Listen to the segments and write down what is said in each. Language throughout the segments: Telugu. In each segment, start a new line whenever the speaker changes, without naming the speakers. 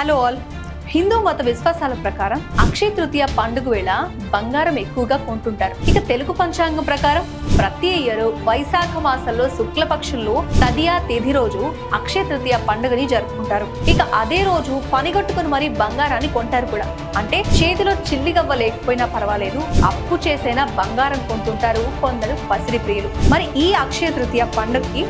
Hello all. హిందూ మత విశ్వాసాల ప్రకారం అక్షయ తృతీయ పండుగ వేళ బంగారం ఎక్కువగా కొంటుంటారు. ఇక తెలుగు పంచాంగం ప్రకారం ప్రతి ఇయర్ వైశాఖ మాసంలో శుక్లపక్షంలో తదియా తిథి రోజు అక్షయ తృతీయ పండుగని జరుపుకుంటారు. ఇక అదే రోజు పనిగట్టుకుని మరీ బంగారాన్ని కొంటారు కూడా. అంటే చేతిలో చిల్లిగవ్వ లేకపోయినా పర్వాలేదు, అప్పు చేసైనా బంగారం కొంటుంటారు కొందరు పసిడి ప్రియులు. మరి ఈ అక్షయ తృతీయ పండుగకి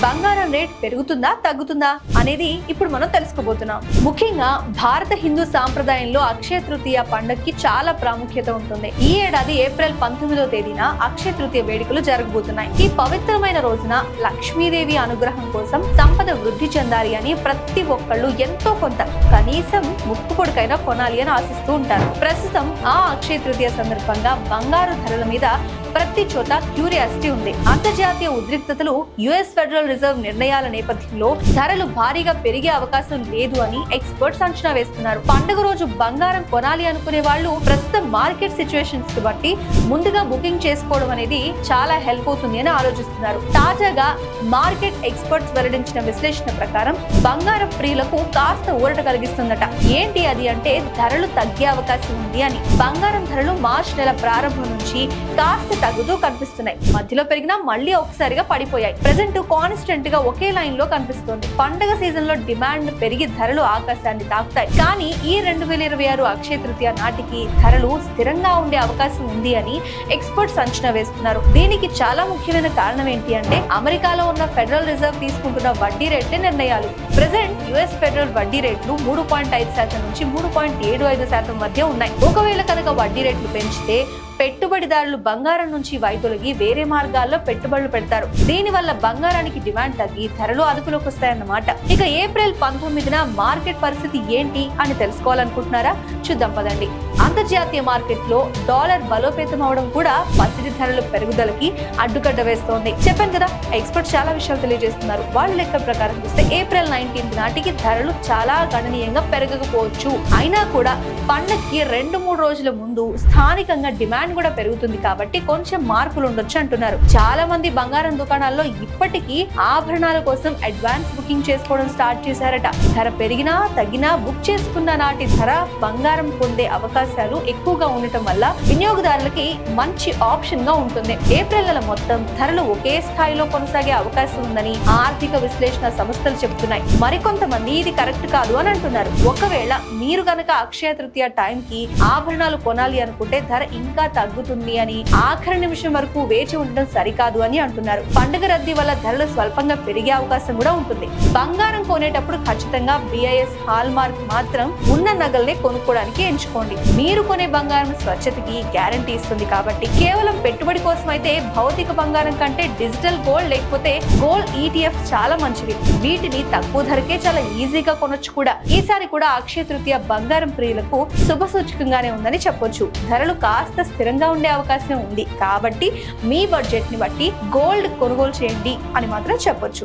బంగారం రేట్ పెరుగుతుందా తగ్గుతుందా అనేది ఇప్పుడు మనం తెలుసుకోబోతున్నాం. ముఖ్యంగా భారత హిందూ సాంప్రదాయంలో అక్షయ తృతీయ పండుగకి చాలా ప్రాముఖ్యత ఉంటుంది. ఈ ఏడాది ఏప్రిల్ 19వ తేదీన అక్షయ తృతీయ వేడుకలు జరగబోతున్నాయి. ఈ పవిత్రమైన రోజున లక్ష్మీదేవి అనుగ్రహం కోసం సంపద వృద్ధి చెందాలి అని ప్రతి ఒక్కళ్ళు ఎంతో కొంత కనీసం ముక్కు పొడికైనా కొనాలి అని ఆశిస్తూ ఉంటారు. ప్రస్తుతం ఆ అక్షయ తృతీయ సందర్భంగా బంగారు ధరల మీద ప్రతి చోట క్యూరియాసిటీ ఉంది. అంతర్జాతీయ ఉద్రిక్తతలు, యుఎస్ ఫెడరల్ రిజర్వ్ నిర్ణయాల నేపథ్యంలో ధరలు భారీగా పెరిగే అవకాశం లేదు అని ఎక్స్పర్ట్స్ అంచనా వేస్తున్నారు. పండుగ రోజు బంగారం కొనాలి అనుకునే వాళ్ళు ప్రస్తుతం మార్కెట్ సిచ్యువేషన్స్ కి బట్టి ముందుగా బుకింగ్ చేసుకోవడం అనేది చాలా హెల్ప్ అవుతుంది అని ఆలోచిస్తున్నారు. తాజాగా మార్కెట్ ఎక్స్పర్ట్స్ వెల్లడించిన విశ్లేషణ ప్రకారం బంగారం ప్రియులకు కాస్త ఊరట కలిగిస్తుందట. ఏంటి అది అంటే ధరలు తగ్గే అవకాశం ఉంది అని. బంగారం ధరలు మార్చి నెల ప్రారంభం నుంచి కాస్త తగ్గుతూ కనిపిస్తున్నాయి. మధ్యలో పెరిగినా మళ్ళీ ఒకసారిగా పడిపోయాయి. ప్రెజెంట్ కాన్స్టెంట్ గా ఒకే లైన్ లో కనిపిస్తుంది. పండుగ సీజన్ లో డిమాండ్ పెరిగి ధరలు ఆకాశాన్ని తాకుతాయి. కానీ ఈ 2026 అక్షయ తృతీయ నాటికి ధరలు స్థిరంగా ఉండే అవకాశం ఉంది అని ఎక్స్పర్ట్స్ అంచనా వేస్తున్నారు. దీనికి చాలా ముఖ్యమైన కారణం ఏంటి అంటే అమెరికాలో ఉన్న ఫెడరల్ రిజర్వ్ తీసుకుంటున్న వడ్డీ రేట్ల నిర్ణయాలు. ప్రెజెంట్ యుఎస్ ఫెడరల్ వడ్డీ రేట్లు 3.5% నుంచి 3.75% మధ్య ఉన్నాయి. ఒకవేళ కనుక వడ్డీ రేట్లు పెంచితే పెట్టుబడిదారులు బంగారం నుంచి వైదొలిగి వేరే మార్గాల్లో పెట్టుబడులు పెడతారు. దీని వల్ల బంగారానికి డిమాండ్ తగ్గి ధరలు అదుపులోకి వస్తాయన్నమాట. ఇక ఏప్రిల్ 19న మార్కెట్ పరిస్థితి ఏంటి అని తెలుసుకోవాలనుకుంటున్నారా? చూద్దాం పదండి. అంతర్జాతీయ మార్కెట్ లో డాలర్ బలోపేతం అవడం కూడా పసిడి ధరల పెరుగుదలకి అడ్డుకట్ట వేస్తోంది. చెప్పాను కదా, ఎక్స్పర్ట్స్ చాలా విషయాలు తెలియజేస్తున్నారు. వాళ్ళ లెక్క ప్రకారం చూస్తే ఏప్రిల్ 19 నాటికి ధరలు చాలా గణనీయంగా పెరగకపోవచ్చు. అయినా కూడా పండగకి 2-3 రోజుల ముందు స్థానికంగా డిమాండ్ కూడా పెరుగుతుంది కాబట్టి కొంచెం మార్పులు ఉండొచ్చు అంటున్నారు. చాలా మంది బంగారం దుకాణాల్లో ఇప్పటికీ ఆభరణాల కోసం అడ్వాన్స్ బుకింగ్ చేసుకోవడం స్టార్ట్ చేశారట. ధర పెరిగినా తగ్గినా బుక్ చేసుకున్న నాటి ధర బంగారం పొందే అవకాశాలు ఎక్కువగా ఉండటం వల్ల వినియోగదారులకి మంచి ఆప్షన్ గా ఉంటుంది. ఏప్రిల్ నెల మొత్తం ధరలు ఒకే స్థాయిలో కొనసాగే అవకాశం ఉందని ఆర్థిక విశ్లేషణ సంస్థలు చెబుతున్నాయి. మరికొంతమంది ఇది కరెక్ట్ కాదు అని అంటున్నారు. ఒకవేళ మీరు గనక అక్షయ తృతీయ టైం కి ఆభరణాలు కొనాలి అనుకుంటే ధర ఇంకా తగ్గుతుంది అని, ఆఖరి నిమిషం వరకు వేచి ఉండడం సరికాదు అని అంటున్నారు. పండుగ రద్దీ వల్ల ధరలు స్వల్పంగా పెరిగే అవకాశం కూడా ఉంటుంది. బంగారం కొనేటప్పుడు ఖచ్చితంగా బిఐఎస్ హాల్ మార్క్ మాత్రం ఉన్న నగల్ని కొనుక్కోవడానికి ఎంచుకోండి. మీరు కొనే బంగారం స్వచ్ఛతకి గ్యారంటీ ఇస్తుంది కాబట్టి కేవలం పెట్టుబడి కోసం అయితే భౌతిక బంగారం కంటే డిజిటల్ గోల్డ్ లేకపోతే గోల్డ్ ETF చాలా మంచివి. వీటిని తక్కువ ధరకే చాలా ఈజీగా కొనొచ్చు కూడా. ఈసారి కూడా అక్షయ తృతీయ బంగారం ప్రియులకు శుభ సూచకంగానే ఉందని చెప్పొచ్చు. ధరలు కాస్త స్థిరంగా ఉండే అవకాశం ఉంది కాబట్టి మీ బడ్జెట్ ని బట్టి గోల్డ్ కొనుగోలు చేయండి అని మాత్రం చెప్పొచ్చు.